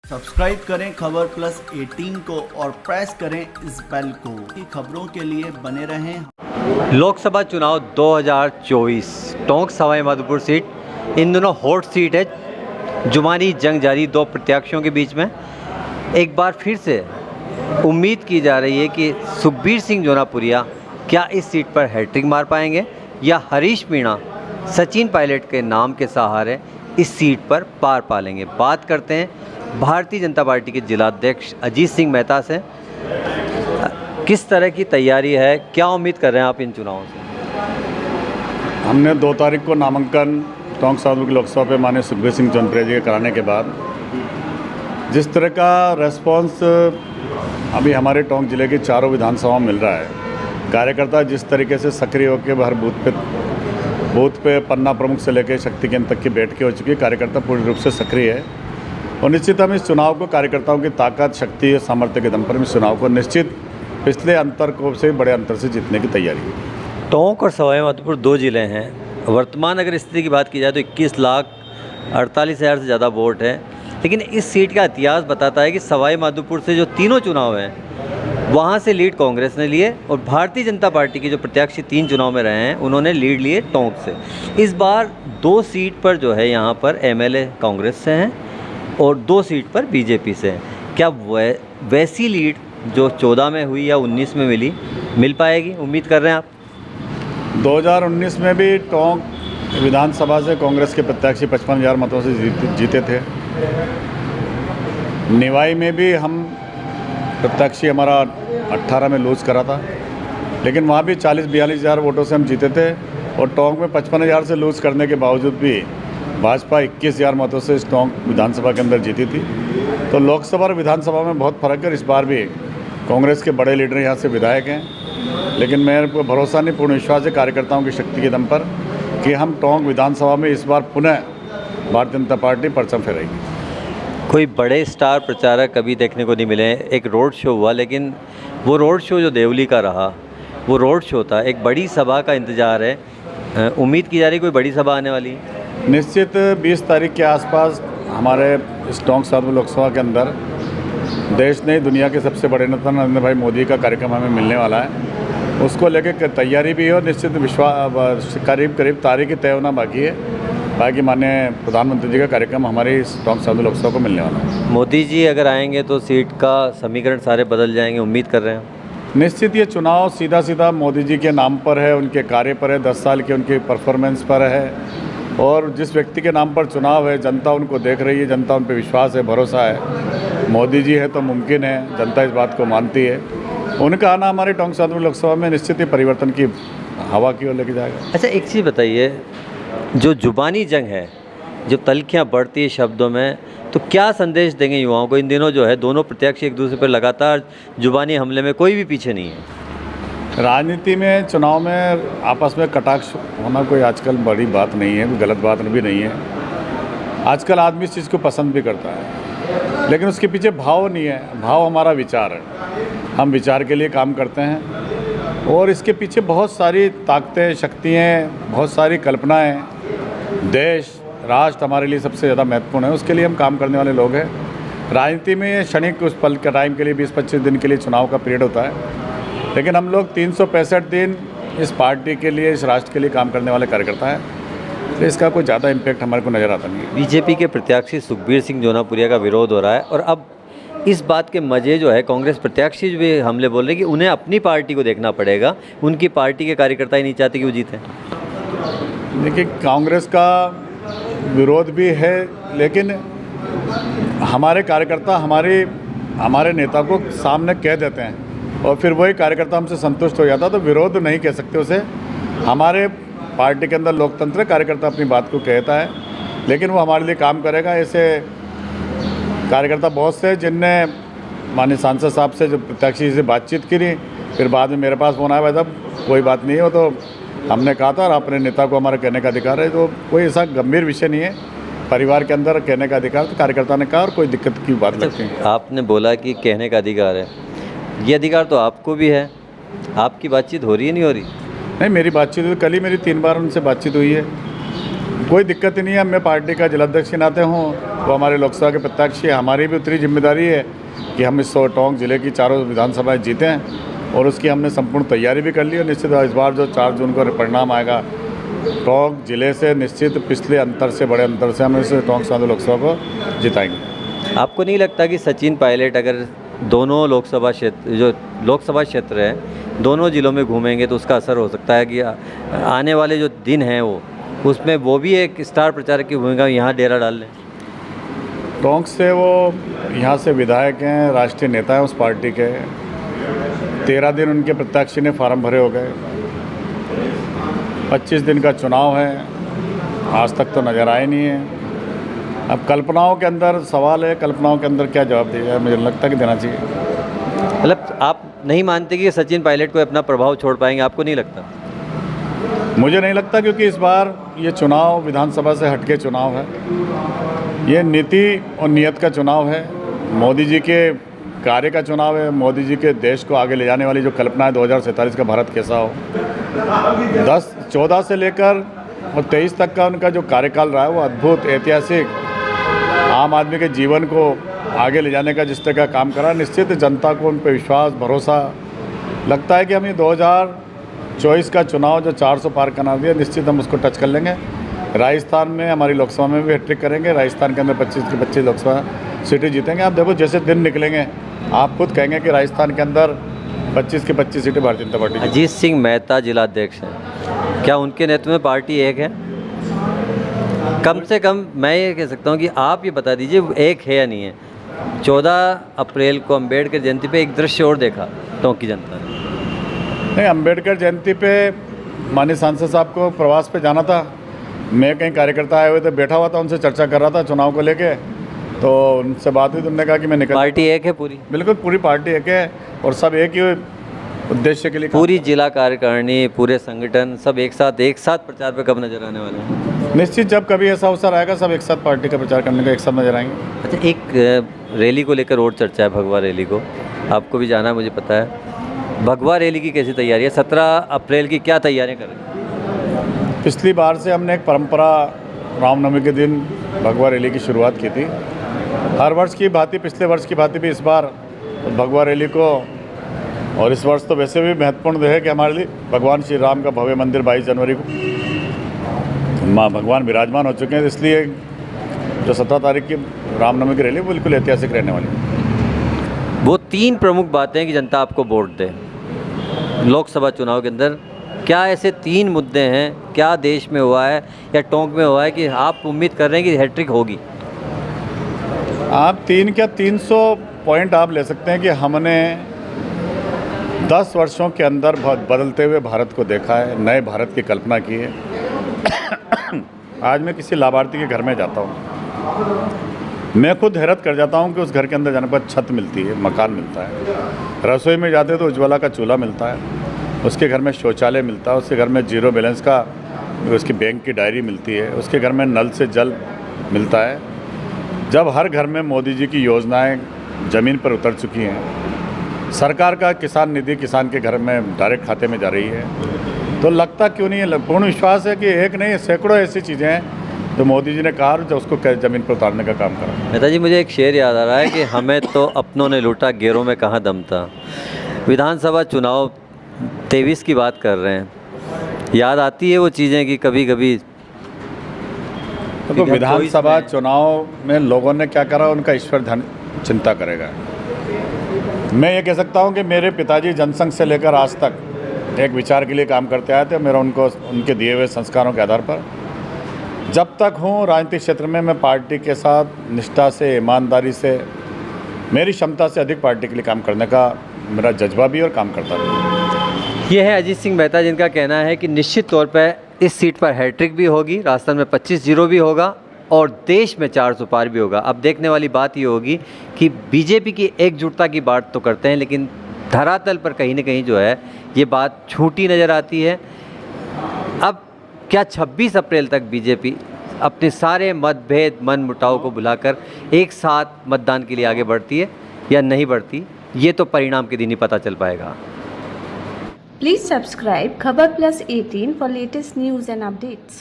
Subscribe करें खबर plus 18 को और प्रेस करें इस बेल को। खबरों के लिए बने रहें। लोकसभा चुनाव 2024 टोंक सवाई माधोपुर सीट, इन दोनों हॉट सीट है। जुबानी जंग जारी दो प्रत्याशियों के बीच में। एक बार फिर से उम्मीद की जा रही है कि सुखबीर सिंह जोनापुरिया क्या इस सीट पर हैट्रिक मार पाएंगे या हरीश मीणा सचिन पायलट के नाम के सहारे इस सीट पर पार पा लेंगे। बात करते हैं भारतीय जनता पार्टी के जिलाध्यक्ष अजीत सिंह मेहता से। किस तरह की तैयारी है, क्या उम्मीद कर रहे हैं आप इन चुनावों से? हमने 2 तारीख को नामांकन टोंक साधु की लोकसभा पे माननीय सुखबीर सिंह जोनापुरिया जी के कराने के बाद जिस तरह का रेस्पॉन्स अभी हमारे टोंक जिले की चारों विधानसभाओं में मिल रहा है, कार्यकर्ता जिस तरीके से सक्रिय होकर हर बूथ पे पन्ना प्रमुख से लेकर शक्ति केंद्र तक की बैठकें हो चुकी है, कार्यकर्ता पूर्ण रूप से सक्रिय है। और निश्चित हम इस चुनाव को कार्यकर्ताओं की ताकत, शक्ति और सामर्थ्य के दम पर इस चुनाव को निश्चित पिछले अंतर को से बड़े अंतर से जीतने की तैयारी है। टोंक और सवाई माधोपुर 2 जिले हैं। वर्तमान अगर स्थिति की बात की जाए तो 21,48,000 से ज़्यादा वोट है, लेकिन इस सीट का इतिहास बताता है कि सवाई माधोपुर से जो तीनों चुनाव हैं वहाँ से लीड कांग्रेस ने लिए और भारतीय जनता पार्टी के जो प्रत्याशी 3 चुनाव में रहे हैं उन्होंने लीड लिए टोंक से। इस बार 2 सीट पर जो है यहाँ पर एमएलए कांग्रेस से हैं और 2 सीट पर बीजेपी से हैं। क्या वैसी लीड जो 14 में हुई या 19 में मिल पाएगी, उम्मीद कर रहे हैं आप? 2019 में भी टोंक विधानसभा से कांग्रेस के प्रत्याशी 55,000 मतों से जीते थे। निवाई में भी हम प्रत्याशी हमारा 18 में लूज़ करा था, लेकिन वहाँ भी 40-42,000 वोटों से हम जीते थे। और टोंक में 55,000 से लूज़ करने के बावजूद भी भाजपा 21,000 मतों से इस टोंक विधानसभा के अंदर जीती थी। तो लोकसभा और विधानसभा में बहुत फ़र्क है। इस बार भी कांग्रेस के बड़े लीडर यहाँ से विधायक हैं, लेकिन मेरे को भरोसा नहीं, पूर्ण विश्वास है कार्यकर्ताओं की शक्ति के दम पर कि हम टोंक विधानसभा में इस बार पुनः भारतीय जनता पार्टी परचम फहराएगी। कोई बड़े स्टार प्रचारक कभी देखने को नहीं मिले। एक रोड शो हुआ, लेकिन वो रोड शो जो देवली का रहा वो रोड शो था। एक बड़ी सभा का इंतज़ार है, उम्मीद की जा रही कोई बड़ी सभा आने वाली है? निश्चित 20 तारीख के आसपास हमारे इस टोंक साधु लोकसभा के अंदर देश ने दुनिया के सबसे बड़े नेता नरेंद्र भाई मोदी का कार्यक्रम हमें मिलने वाला है। उसको लेकर तैयारी भी है और निश्चित विश्वास करीब तारीख तय होना बाकी है। बाकी माननीय प्रधानमंत्री जी का कार्यक्रम हमारे इस टोंक साधु लोकसभा को मिलने वाला है। मोदी जी अगर आएंगे तो सीट का समीकरण सारे बदल जाएंगे, उम्मीद कर रहे हैं? निश्चित ये चुनाव सीधा मोदी जी के नाम पर है, उनके कार्य पर है, 10 साल के उनके परफॉर्मेंस पर है। और जिस व्यक्ति के नाम पर चुनाव है, जनता उनको देख रही है, जनता उन पर विश्वास है, भरोसा है। मोदी जी है तो मुमकिन है, जनता इस बात को मानती है। उनका आना हमारे टोंक साधु लोकसभा में निश्चित ही परिवर्तन की हवा की ओर लेके जाएगा। अच्छा, एक चीज़ बताइए, जो जुबानी जंग है, जब तल्खियाँ बढ़ती है शब्दों में, तो क्या संदेश देंगे युवाओं को? इन दिनों जो है दोनों प्रत्याशी एक दूसरे पर लगातार जुबानी हमले में, कोई भी पीछे नहीं है। राजनीति में, चुनाव में आपस में कटाक्ष होना कोई आजकल बड़ी बात नहीं है, कोई गलत बात भी नहीं है। आजकल आदमी इस चीज़ को पसंद भी करता है, लेकिन उसके पीछे भाव नहीं है। भाव हमारा विचार है, हम विचार के लिए काम करते हैं और इसके पीछे बहुत सारी ताकतें, शक्तियाँ, बहुत सारी कल्पनाएँ, देश राष्ट्र हमारे लिए सबसे ज़्यादा महत्वपूर्ण है, उसके लिए हम काम करने वाले लोग हैं। राजनीति में क्षणिक उस पल के टाइम के लिए 20-25 दिन के लिए चुनाव का पीरियड होता है, लेकिन हम लोग 365 दिन इस पार्टी के लिए, इस राष्ट्र के लिए काम करने वाले कार्यकर्ता हैं, तो इसका कोई ज़्यादा इम्पैक्ट हमारे को नज़र आता नहीं है। बीजेपी के प्रत्याशी सुखबीर सिंह जोनापुरिया का विरोध हो रहा है और अब इस बात के मज़े जो है कांग्रेस प्रत्याशी जो भी हमले बोल रहे हैं कि उन्हें अपनी पार्टी को देखना पड़ेगा, उनकी पार्टी के कार्यकर्ता ही नहीं चाहते कि वो जीतें। देखिए, कांग्रेस का विरोध भी है, लेकिन हमारे कार्यकर्ता हमारे नेता को सामने कह देते हैं और फिर वही कार्यकर्ता हमसे संतुष्ट हो जाता, तो विरोध नहीं कह सकते उसे। हमारे पार्टी के अंदर लोकतंत्र, कार्यकर्ता अपनी बात को कहता है, लेकिन वो हमारे लिए काम करेगा। ऐसे कार्यकर्ता बहुत से जिनने माननीय सांसद साहब से, जो प्रत्याशी से बातचीत करी, फिर बाद में मेरे पास फोन आया, भाई साहब कोई बात नहीं है, वो तो हमने कहा था और अपने नेता को हमारा कहने का अधिकार है, तो कोई ऐसा गंभीर विषय नहीं है। परिवार के अंदर कहने का अधिकार तो कार्यकर्ता ने कहा और कोई दिक्कत की बात लगती है। आपने बोला कि कहने का अधिकार है, ये अधिकार तो आपको भी है। आपकी बातचीत हो रही है, नहीं हो रही? नहीं, मेरी बातचीत कल ही मेरी 3 बार उनसे बातचीत हुई है। कोई दिक्कत ही नहीं है। मैं पार्टी का जिलाध्यक्ष के नाते हूँ, वो हमारे लोकसभा के प्रत्याशी है। हमारी भी उतनी जिम्मेदारी है कि हम इस टोंक जिले की चारों विधानसभाएं जीतें, और उसकी हमने संपूर्ण तैयारी भी कर ली। और निश्चित इस बार जो 4 जून को परिणाम आएगा, टोंक जिले से निश्चित पिछले अंतर से, बड़े अंतर से हम इस टोंक सांदो लोकसभा को जिताएंगे। आपको नहीं लगता कि सचिन पायलट अगर दोनों लोकसभा क्षेत्र है, दोनों ज़िलों में घूमेंगे तो उसका असर हो सकता है कि आने वाले जो दिन हैं उसमें वो भी एक स्टार प्रचारक की भूमिका यहाँ डेरा डाल लें? टोंक से वो यहाँ से विधायक हैं, राष्ट्रीय नेता हैं उस पार्टी के। 13 दिन उनके प्रत्याशी ने फार्म भरे हो गए। 25 दिन का चुनाव है, आज तक तो नज़र आए नहीं है। अब कल्पनाओं के अंदर सवाल है, कल्पनाओं के अंदर क्या जवाब दिया जाए, मुझे लगता है कि देना चाहिए। मतलब आप नहीं मानते कि सचिन पायलट को अपना प्रभाव छोड़ पाएंगे? आपको नहीं लगता? मुझे नहीं लगता, क्योंकि इस बार ये चुनाव विधानसभा से हटके चुनाव है। ये नीति और नियत का चुनाव है, मोदी जी के कार्य का चुनाव है, मोदी जी के देश को आगे ले जाने वाली जो कल्पना है 2047 का भारत कैसा हो। 14 से लेकर और 23 तक का उनका जो कार्यकाल रहा है वो अद्भुत, ऐतिहासिक, आम आदमी के जीवन को आगे ले जाने का जिस तरह का काम करा। निश्चित जनता को उन पर विश्वास, भरोसा लगता है कि हम ये 2024 का चुनाव जो 400 पार करना दिया, निश्चित हम उसको टच कर लेंगे। राजस्थान में हमारी लोकसभा में भी हैट्रिक करेंगे। राजस्थान के अंदर 25 की 25 लोकसभा सीटें जीतेंगे। आप देखो जैसे दिन निकलेंगे आप खुद कहेंगे कि राजस्थान के अंदर 25 की 25 सीटें भारतीय जनता पार्टी। अजीत सिंह मेहता जिलाध्यक्ष हैं, क्या उनके नेतृत्व में पार्टी एक है? कम से कम मैं ये कह सकता हूँ कि आप ये बता दीजिए एक है या नहीं है। 14 अप्रैल को अम्बेडकर जयंती पे एक दृश्य और देखा टोंक की जनता ने। नहीं, अम्बेडकर जयंती पे माननीय सांसद साहब को प्रवास पे जाना था। मैं कहीं कार्यकर्ता आए हुए थे, बैठा हुआ था, उनसे चर्चा कर रहा था चुनाव को लेके, तो उनसे बात हुई तो उन्होंने कहा कि मैं निकल। पार्टी एक है पूरी? बिल्कुल, पूरी पार्टी एक है और सब एक ही उद्देश्य के लिए। पूरी जिला कार्यकारिणी, पूरे संगठन सब एक साथ प्रचार पे कब नजर आने वाले हैं? निश्चित जब कभी ऐसा अवसर आएगा सब एक साथ पार्टी का प्रचार करने का एक साथ नजर आएंगे। अच्छा, एक रैली को लेकर और चर्चा है, भगवा रैली को। आपको भी जाना, मुझे पता है। भगवा रैली की कैसी तैयारी है? 17 अप्रैल की क्या तैयारियां कर रहे हैं? पिछली बार से हमने एक परंपरा रामनवमी के दिन भगवा रैली की शुरुआत की थी। हर वर्ष की भांति, पिछले वर्ष की भांति भी इस बार भगवा रैली को, और इस वर्ष तो वैसे भी महत्वपूर्ण है कि हमारे लिए भगवान श्री राम का भव्य मंदिर 22 जनवरी को माँ भगवान विराजमान हो चुके हैं, इसलिए जो 17 तारीख की रामनवमी की रैली बिल्कुल ऐतिहासिक रहने वाली है। वो 3 प्रमुख बातें कि जनता आपको वोट दे लोकसभा चुनाव के अंदर, क्या ऐसे 3 मुद्दे हैं, क्या देश में हुआ है या टोंक में हुआ है कि आप उम्मीद कर रहे हैं कि हैट्रिक होगी? आप 3 क्या 300 पॉइंट आप ले सकते हैं कि हमने 10 वर्षों के अंदर बहुत बदलते हुए भारत को देखा है, नए भारत की कल्पना की है। आज मैं किसी लाभार्थी के घर में जाता हूँ, मैं खुद हैरत कर जाता हूँ कि उस घर के अंदर जाने पर छत मिलती है, मकान मिलता है। रसोई में जाते तो उज्ज्वला का चूल्हा मिलता है, उसके घर में शौचालय मिलता है, उसके घर में जीरो बैलेंस का उसकी बैंक की डायरी मिलती है, उसके घर में नल से जल मिलता है। जब हर घर में मोदी जी की योजनाएं ज़मीन पर उतर चुकी हैं, सरकार का किसान निधि किसान के घर में डायरेक्ट खाते में जा रही है, तो लगता क्यों नहीं है, पूर्ण विश्वास है कि एक नहीं सैकड़ों ऐसी चीज़ें हैं जो मोदी जी ने कहा जो उसको ज़मीन पर उतारने का काम करा। नेताजी, मुझे एक शेर याद आ रहा है कि हमें तो अपनों ने लूटा, गैरों में कहाँ दम था। विधानसभा चुनाव 23 की बात कर रहे हैं, याद आती है वो चीज़ें कि कभी कभी तो विधानसभा चुनाव में लोगों ने क्या करा उनका ईश्वर ध्यान चिंता करेगा। मैं ये कह सकता हूँ कि मेरे पिताजी जनसंघ से लेकर आज तक एक विचार के लिए काम करते आए थे। मेरा उनको उनके दिए हुए संस्कारों के आधार पर जब तक हूँ राजनीतिक क्षेत्र में, मैं पार्टी के साथ निष्ठा से, ईमानदारी से, मेरी क्षमता से अधिक पार्टी के लिए काम करने का मेरा जज्बा भी और काम करता भी। ये है अजीत सिंह मेहता, जिनका कहना है कि निश्चित तौर पर इस सीट पर हैट्रिक भी होगी, राजस्थान में 25-0 भी होगा और देश में 400 पार भी होगा। अब देखने वाली बात ये होगी कि बीजेपी की एकजुटता की बात तो करते हैं, लेकिन धरातल पर कहीं ना कहीं जो है ये बात छूटी नज़र आती है। अब क्या 26 अप्रैल तक बीजेपी अपने सारे मतभेद, मन मुटाव को भुलाकर एक साथ मतदान के लिए आगे बढ़ती है या नहीं बढ़ती, ये तो परिणाम के दिन ही पता चल पाएगा। Please subscribe Khabar Plus 18 for latest news and updates.